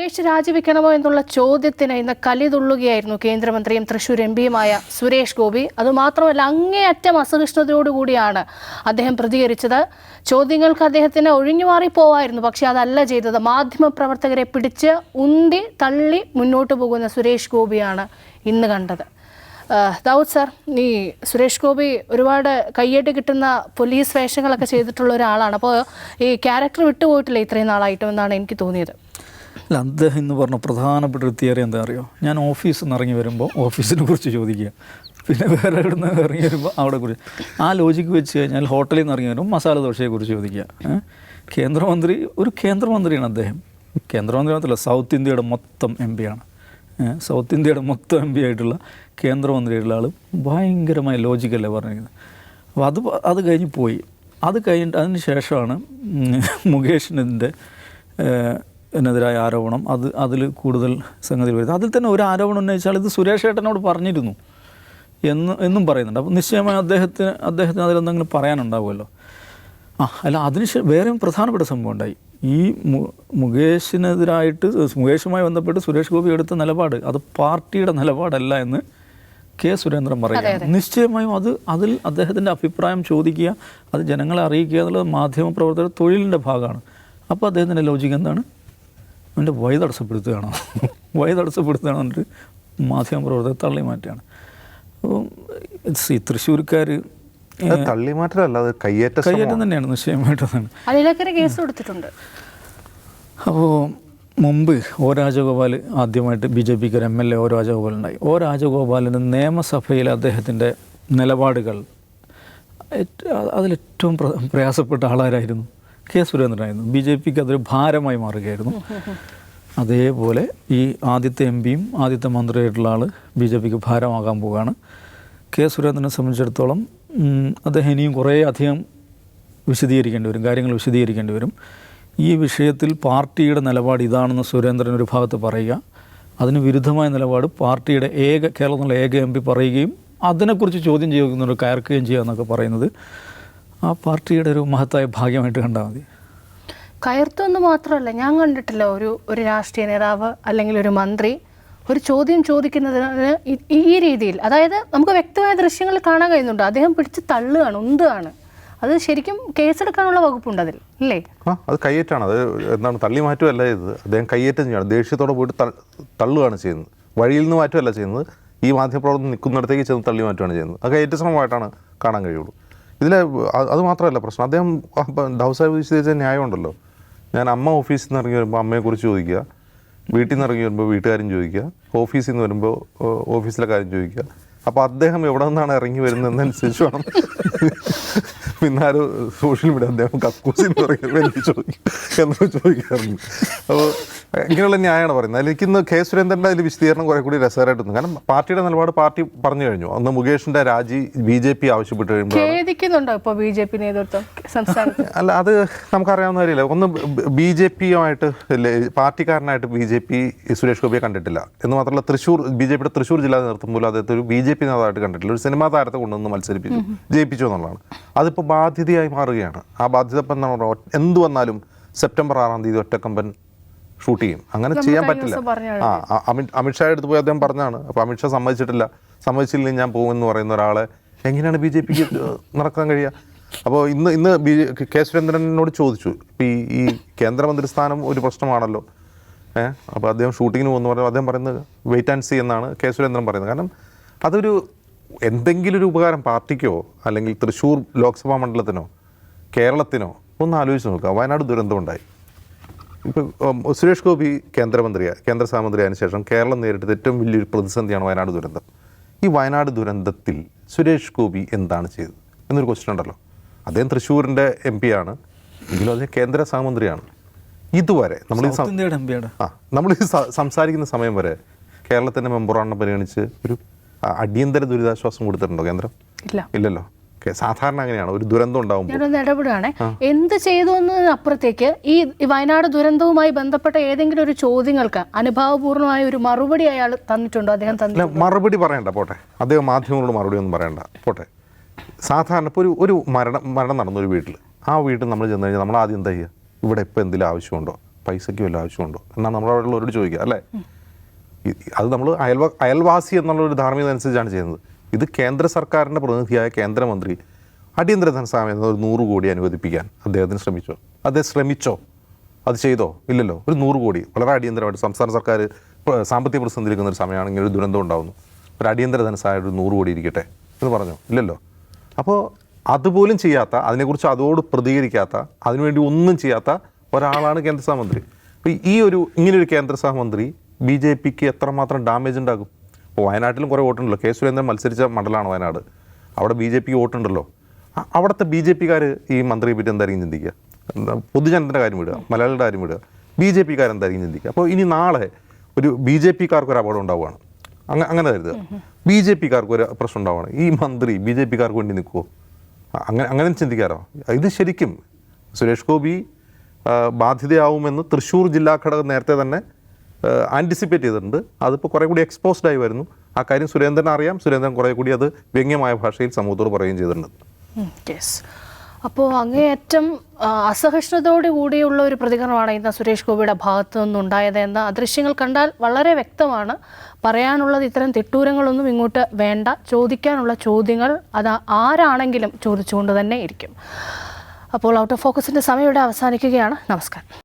മുകേഷ് രാജിവെക്കണമോ എന്നുള്ള ചോദ്യത്തിന് ഇന്ന് കലിതുള്ളുകയായിരുന്നു കേന്ദ്രമന്ത്രിയും തൃശൂർ എംപിയുമായ സുരേഷ് ഗോപി. അതുമാത്രമല്ല, അങ്ങേയറ്റം അസഹിഷ്ണുതയോടുകൂടിയാണ് അദ്ദേഹം പ്രതികരിച്ചത്. ചോദ്യങ്ങൾക്ക് അദ്ദേഹത്തിന് ഒഴിഞ്ഞുമാറി പോവായിരുന്നു, പക്ഷെ അതല്ല ചെയ്തത്. മാധ്യമപ്രവർത്തകരെ പിടിച്ച് ഉന്തി തള്ളി മുന്നോട്ട് പോകുന്ന സുരേഷ് ഗോപിയാണ് ഇന്ന് കണ്ടത്. ദാവൂദ് സാർ, ഈ സുരേഷ് ഗോപി ഒരുപാട് കയ്യേട്ട് കിട്ടുന്ന പോലീസ് വേഷങ്ങളൊക്കെ ചെയ്തിട്ടുള്ള ഒരാളാണ്. അപ്പോൾ ഈ ക്യാരക്ടർ വിട്ടുപോയിട്ടില്ല ഇത്രയും നാളായിട്ടും എന്നാണ് എനിക്ക് തോന്നിയത്. അല്ല, അദ്ദേഹം എന്ന് പറഞ്ഞ പ്രധാനപ്പെട്ട ഒരു തിയറി എന്താ അറിയോ? ഞാൻ ഓഫീസിൽ നിന്ന് ഇറങ്ങി വരുമ്പോൾ ഓഫീസിനെ കുറിച്ച് ചോദിക്കുക, പിന്നെ വേറെ എവിടെ നിന്ന് ഇറങ്ങി വരുമ്പോൾ അവിടെ കുറിച്ച്. ആ ലോജിക്ക് വെച്ച് കഴിഞ്ഞാൽ ഹോട്ടലിൽ നിന്ന് ഇറങ്ങി വരുമ്പോൾ മസാല ദോശയെക്കുറിച്ച് ചോദിക്കുക. കേന്ദ്രമന്ത്രിയാണ് അദ്ദേഹം. കേന്ദ്രമന്ത്രി മാത്രമല്ല, സൗത്ത് ഇന്ത്യയുടെ മൊത്തം എം പിയാണ്. സൗത്ത് ഇന്ത്യയുടെ മൊത്തം എം പി ആയിട്ടുള്ള കേന്ദ്രമന്ത്രിയായിട്ടുള്ള ആൾ ഭയങ്കരമായ ലോജിക്കല്ലേ പറഞ്ഞിരിക്കുന്നത്. അപ്പോൾ അത് കഴിഞ്ഞ് പോയി. അത് കഴിഞ്ഞിട്ട് അതിന് ശേഷമാണ് മുകേഷിൻ്റെ എതിരായ ആരോപണം. അതിൽ കൂടുതൽ സംഗതി വരുന്നത്. അതിൽ തന്നെ ഒരു ആരോപണം ഉന്നയിച്ചാൽ ഇത് സുരേഷ് ഏട്ടനോട് പറഞ്ഞിരുന്നു എന്നും പറയുന്നുണ്ട്. അപ്പോൾ നിശ്ചയമായി അദ്ദേഹത്തിന് അതിലെന്തെങ്കിലും പറയാനുണ്ടാവുമല്ലോ. അല്ല, വേറെയും പ്രധാനപ്പെട്ട സംഭവം ഉണ്ടായി. ഈ മുകേഷുമായി ബന്ധപ്പെട്ട് സുരേഷ് ഗോപി എടുത്ത നിലപാട് അത് പാർട്ടിയുടെ നിലപാടല്ല എന്ന് കെ സുരേന്ദ്രൻ പറയുക. നിശ്ചയമായും അതിൽ അദ്ദേഹത്തിൻ്റെ അഭിപ്രായം ചോദിക്കുക, അത് ജനങ്ങളെ അറിയിക്കുക എന്നുള്ളത് മാധ്യമപ്രവർത്തകർ തൊഴിലിൻ്റെ ഭാഗമാണ്. അപ്പോൾ അദ്ദേഹത്തിൻ്റെ ലോജിക്ക് എന്താണ്? അവൻ്റെ വഴി തടസ്സപ്പെടുത്തുകയാണോ? വഴി തടസ്സപ്പെടുത്തുകയാണോ എന്നിട്ട് മാധ്യമപ്രവർത്തകർ തള്ളി മാറ്റുകയാണ്. അപ്പോൾ തൃശ്ശൂർക്കാർ തള്ളിമാറ്റമല്ല, അത് കയ്യേറ്റം തന്നെയാണ് നിശ്ചയമായിട്ടതാണ്. കേസ് കൊടുത്തിട്ടുണ്ട്. അപ്പോൾ മുമ്പ് ഒ രാജഗോപാൽ ആദ്യമായിട്ട് BJPക്ക് ഒരു MLA ഒ രാജഗോപാൽ ഉണ്ടായി. ഒ രാജഗോപാലിന് നിയമസഭയിൽ അദ്ദേഹത്തിൻ്റെ നിലപാടുകൾ അതിലേറ്റവും പ്രയാസപ്പെട്ട ആളാരായിരുന്നു? കെ സുരേന്ദ്രനായിരുന്നു. BJPക്ക് അതൊരു ഭാരമായി മാറുകയായിരുന്നു. അതേപോലെ ഈ ആദ്യത്തെ MPയും ആദ്യത്തെ മന്ത്രിയായിട്ടുള്ള ആൾ BJPക്ക് ഭാരമാകാൻ പോവുകയാണ്. കെ സുരേന്ദ്രനെ സംബന്ധിച്ചിടത്തോളം അദ്ദേഹം ഇനിയും കുറേ അധികം കാര്യങ്ങൾ വിശദീകരിക്കേണ്ടി വരും. ഈ വിഷയത്തിൽ പാർട്ടിയുടെ നിലപാട് ഇതാണെന്ന് സുരേന്ദ്രൻ ഒരു ഭാഗത്ത് പറയുക, അതിന് വിരുദ്ധമായ നിലപാട് പാർട്ടിയുടെ കേരളത്തിലുള്ള ഏക MP പറയുകയും അതിനെക്കുറിച്ച് ചോദ്യം ചെയ്യുന്നവർ കയർക്കുകയും ചെയ്യുക എന്നൊക്കെ പറയുന്നത് ആ പാർട്ടിയുടെ ഒരു മഹത്തായ ഭാഗ്യമായിട്ട് കണ്ടാൽ മതി. കയർത്തൊന്നും മാത്രമല്ല, ഞാൻ കണ്ടിട്ടില്ല ഒരു രാഷ്ട്രീയ നേതാവ് അല്ലെങ്കിൽ ഒരു മന്ത്രി ഒരു ചോദ്യം ചോദിക്കുന്നതിന് ഈ രീതിയിൽ. അതായത് നമുക്ക് വ്യക്തമായ ദൃശ്യങ്ങൾ കാണാൻ കഴിയുന്നുണ്ട്. അദ്ദേഹം പിടിച്ച് തള്ളുകയാണ്, ഉന്തുകയാണ്. അത് ശരിക്കും കേസെടുക്കാനുള്ള വകുപ്പുണ്ട് അതിൽ, അല്ലേ? അത് കയ്യേറ്റാണ്. അത് എന്താണ്, തള്ളി മാറ്റുമല്ല ചെയ്തത്. അദ്ദേഹം കയ്യേറ്റം ചെയ്യണം. ദേഷ്യത്തോടെ പോയിട്ട് തള്ളുകയാണ് ചെയ്യുന്നത്. വഴിയിൽ നിന്ന് മാറ്റുമല്ല ചെയ്യുന്നത്. ഈ മാധ്യമപ്രവർത്തനം നിൽക്കുന്നിടത്തേക്ക് ചെന്ന് തള്ളി മാറ്റുകയാണ് ചെയ്യുന്നത്. അത് കയ്യേറ്റ ശ്രമമായിട്ടാണ് കാണാൻ കഴിയുള്ളൂ. അത് മാത്രമല്ല പ്രശ്നം. അദ്ദേഹം ദൗസാഹിബ് വിശദീകരിച്ച ന്യായമുണ്ടല്ലോ. ഞാൻ അമ്മ ഓഫീസിൽ നിന്ന് ഇറങ്ങി വരുമ്പോൾ അമ്മയെക്കുറിച്ച് ചോദിക്കുക, വീട്ടിൽ നിന്ന് ഇറങ്ങി വരുമ്പോൾ വീട്ടുകാരും ചോദിക്കുക, ഓഫീസിൽ നിന്ന് വരുമ്പോൾ ഓഫീസിലെ കാര്യം ചോദിക്കുക. അപ്പോൾ അദ്ദേഹം എവിടെ നിന്നാണ് ഇറങ്ങി വരുന്നതെന്നനുസരിച്ച് വേണം. പിന്നെ ആരോ സോഷ്യൽ മീഡിയ അദ്ദേഹം കക്കൂസിന്ന് പറയുന്നത് ചോദിക്കാറുണ്ട്. അപ്പോൾ ഇങ്ങനെയുള്ള ന്യായമാണ് പറയുന്നത്. എനിക്കിന്ന് കെ സുരേന്ദ്രൻ്റെ അതിൽ വിശദീകരണം കുറെ കൂടി രസകരമായിട്ടുണ്ട്. കാരണം പാർട്ടിയുടെ നിലപാട് പാർട്ടി പറഞ്ഞു കഴിഞ്ഞു. അന്ന് മുകേഷിന്റെ രാജി BJP ആവശ്യപ്പെട്ട് കഴിയുമ്പോൾ അല്ല, അത് നമുക്കറിയാവുന്ന കാര്യമില്ല. ഒന്ന് BJPയുമായിട്ട് പാർട്ടിക്കാരനായിട്ട് BJP സുരേഷ് ഗോപിയെ കണ്ടിട്ടില്ല എന്ന് മാത്രമല്ല, BJPയുടെ തൃശ്ശൂർ ജില്ലാ നേതൃത്വം പോലും അദ്ദേഹത്തെ ഒരു BJP നേതാവായിട്ട് കണ്ടിട്ടില്ല. ഒരു സിനിമാ താരത്തെ കൊണ്ടുവന്ന് ജയിപ്പിച്ചു എന്നുള്ളതാണ്. അതിപ്പോൾ ബാധ്യതയായി മാറുകയാണ്. ആ ബാധ്യത ഇപ്പം എന്താ പറയുക, എന്ത് വന്നാലും സെപ്റ്റംബർ 6-ാം തീയതി ഒറ്റക്കമ്പൻ ഷൂട്ട് ചെയ്യും. അങ്ങനെ ചെയ്യാൻ പറ്റില്ല. അമിത്ഷാ എടുത്ത് പോയി അദ്ദേഹം പറഞ്ഞാണ്. അപ്പോൾ അമിത്ഷാ സമ്മതിച്ചില്ലെങ്കിൽ ഞാൻ പോകുമെന്ന് പറയുന്ന ഒരാളെ എങ്ങനെയാണ് BJPക്ക് നടക്കാൻ കഴിയുക? അപ്പോൾ ഇന്ന് കെ സുരേന്ദ്രനോട് ചോദിച്ചു, ഇപ്പോൾ ഈ കേന്ദ്രമന്ത്രി സ്ഥാനം ഒരു പ്രശ്നമാണല്ലോ, അപ്പോൾ അദ്ദേഹം ഷൂട്ടിങ്ങിന് പോകുന്നു പറയുമ്പോൾ അദ്ദേഹം പറയുന്നത് വെയിറ്റ് ആൻഡ് സീ എന്നാണ് കെ സുരേന്ദ്രൻ പറയുന്നത്. കാരണം അതൊരു എന്തെങ്കിലും ഒരു ഉപകാരം പാർട്ടിക്കോ അല്ലെങ്കിൽ തൃശ്ശൂർ ലോക്സഭാ മണ്ഡലത്തിനോ കേരളത്തിനോ ഒന്ന് ആലോചിച്ച് നോക്കുക. വയനാട് ദുരന്തം ഉണ്ടായി. ഇപ്പോൾ സുരേഷ് ഗോപി കേന്ദ്ര സഹമന്ത്രിയായതിനു ശേഷം കേരളം നേരിട്ടത് ഏറ്റവും വലിയൊരു പ്രതിസന്ധിയാണ് വയനാട് ദുരന്തം. ഈ വയനാട് ദുരന്തത്തിൽ സുരേഷ് ഗോപി എന്താണ് ചെയ്തത് എന്നൊരു ക്വസ്റ്റ്യൻ ഉണ്ടല്ലോ. അദ്ദേഹം തൃശ്ശൂരിൻ്റെ MP ആണ്, എങ്കിലും അദ്ദേഹം കേന്ദ്ര സഹമന്ത്രിയാണ്. ഇതുവരെ നമ്മൾ ഈ സംസാരിക്കുന്ന സമയം വരെ കേരളത്തിൻ്റെ മെമ്പറാണെന്ന് പരിഗണിച്ച് ഒരു അടിയന്തര ദുരിതാശ്വാസം കൊടുത്തിട്ടുണ്ടോ കേന്ദ്രം? ഇല്ലല്ലോ. സാധാരണ അങ്ങനെയാണ്, ഒരു ദുരന്തം ഉണ്ടാകുമ്പോൾ. ഞാനൊന്ന് ഇടപെടുകയാണെ. എന്ത് ചെയ്തു എന്നതിനപ്പുറത്തേക്ക് ഈ വയനാട് ദുരന്തവുമായി ബന്ധപ്പെട്ട ഏതെങ്കിലും ഒരു ചോദ്യങ്ങൾക്ക് അനുഭാവപൂർണ്ണമായ ഒരു മറുപടി അയാൾ തന്നിട്ടുണ്ടോ? അദ്ദേഹം മറുപടി പറയണ്ട, പോട്ടെ. അദ്ദേഹം മാധ്യമങ്ങളോട് മറുപടി ഒന്നും പറയണ്ട, പോട്ടെ. സാധാരണ ഇപ്പോൾ ഒരു മരണം നടന്നൊരു വീട്ടിൽ, ആ വീട്ടിൽ നമ്മൾ ചെന്ന് കഴിഞ്ഞാൽ നമ്മൾ ആദ്യം എന്താ ചെയ്യുക? ഇവിടെ ഇപ്പോൾ എന്തെങ്കിലും ആവശ്യമുണ്ടോ? പൈസയ്ക്ക് വല്ല ആവശ്യമുണ്ടോ എന്നാണ് നമ്മളോടുള്ളവരോട് ചോദിക്കുക അല്ലേ. അത് നമ്മൾ അയൽവാസി എന്നുള്ളൊരു ധാർമ്മികത അനുസരിച്ചാണ് ചെയ്യുന്നത്. ഇത് കേന്ദ്ര സർക്കാരിൻ്റെ പ്രതിനിധിയായ കേന്ദ്രമന്ത്രി അടിയന്തര ധനസഹായം ഒരു 100 കോടി അനുവദിപ്പിക്കാൻ അദ്ദേഹത്തിന് ശ്രമിച്ചോ? അത് ചെയ്തോ? ഇല്ലല്ലോ. ഒരു 100 കോടി വളരെ അടിയന്തരമായിട്ട് സംസ്ഥാന സർക്കാർ സാമ്പത്തിക പ്രതിസന്ധി നിൽക്കുന്ന ഒരു സമയമാണെങ്കിൽ ഒരു ദുരന്തം ഉണ്ടാകുന്നു, ഒരു അടിയന്തര ധനസഹായം ഒരു 100 കോടി ഇരിക്കട്ടെ എന്ന് പറഞ്ഞോ? ഇല്ലല്ലോ. അപ്പോൾ അതുപോലും ചെയ്യാത്ത, അതിനെക്കുറിച്ച് അതോട് പ്രതികരിക്കാത്ത, അതിനുവേണ്ടി ഒന്നും ചെയ്യാത്ത ഒരാളാണ് കേന്ദ്ര സഹമന്ത്രി. അപ്പോൾ ഇങ്ങനൊരു കേന്ദ്ര സഹമന്ത്രി BJPക്ക് എത്രമാത്രം ഡാമേജ് ഉണ്ടാകും? ഇപ്പോൾ വയനാട്ടിലും കുറേ വോട്ടുണ്ടല്ലോ. കെ സുരേന്ദ്രൻ മത്സരിച്ച മണ്ഡലമാണ് വയനാട്. അവിടെ BJPക്ക് വോട്ടുണ്ടല്ലോ. അവിടുത്തെ BJPക്കാർ ഈ മന്ത്രിയെ പറ്റി എന്തായിരിക്കും ചിന്തിക്കുക? പൊതുജനത്തിൻ്റെ കാര്യം വിടുക, മലയാളിയുടെ കാര്യം വിടുക, BJPക്കാർ എന്തായിരിക്കും ചിന്തിക്കുക? അപ്പോൾ ഇനി നാളെ ഒരു BJPക്കാർക്ക് ഒരു അപകടം ഉണ്ടാവുകയാണ്, അങ്ങനെ കരുതുക. BJPക്കാർക്ക് ഒരു പ്രശ്നം ഉണ്ടാവുകയാണ്, ഈ മന്ത്രി BJPക്കാർക്ക് വേണ്ടി നിൽക്കുമോ? അങ്ങനെ ചിന്തിക്കാറോ? ഇത് ശരിക്കും സുരേഷ് ഗോപി ബാധ്യതയാവുമെന്ന് തൃശ്ശൂർ ജില്ലാ ഘടകം നേരത്തെ തന്നെ ആൻറ്റിസിപ്പേറ്റ് ചെയ്തിട്ടുണ്ട്. അതിപ്പോൾ കുറേ കൂടി എക്സ്പോസ്ഡ് ആയി വരുന്നു. ആ കാര്യം സുരേന്ദ്രൻ അറിയാം. സുരേന്ദ്രൻ കുറേ കൂടി അത് വ്യംഗ്യമായ ഭാഷയിൽ സമൂഹത്തോട് പറയുകയും ചെയ്തിട്ടുണ്ട്. യെസ്. അപ്പോൾ അങ്ങേയറ്റം അസഹിഷ്ണുതയോടു കൂടിയുള്ള ഒരു പ്രതികരണമാണ് ഇന്ന് സുരേഷ് ഗോപിയുടെ ഭാഗത്തു നിന്നുണ്ടായതെന്ന് ദൃശ്യങ്ങൾ കണ്ടാൽ വളരെ വ്യക്തമാണ്. പറയാനുള്ളത് ഇത്തരം തിട്ടൂരങ്ങളൊന്നും ഇങ്ങോട്ട് വേണ്ട. ചോദിക്കാനുള്ള ചോദ്യങ്ങൾ അത് ആരാണെങ്കിലും ചോദിച്ചുകൊണ്ട് തന്നെ ഇരിക്കും. അപ്പോൾ ഔട്ട് ഓഫ് ഫോക്കസിൻ്റെ സമയം ഇവിടെ അവസാനിക്കുകയാണ്. നമസ്കാരം.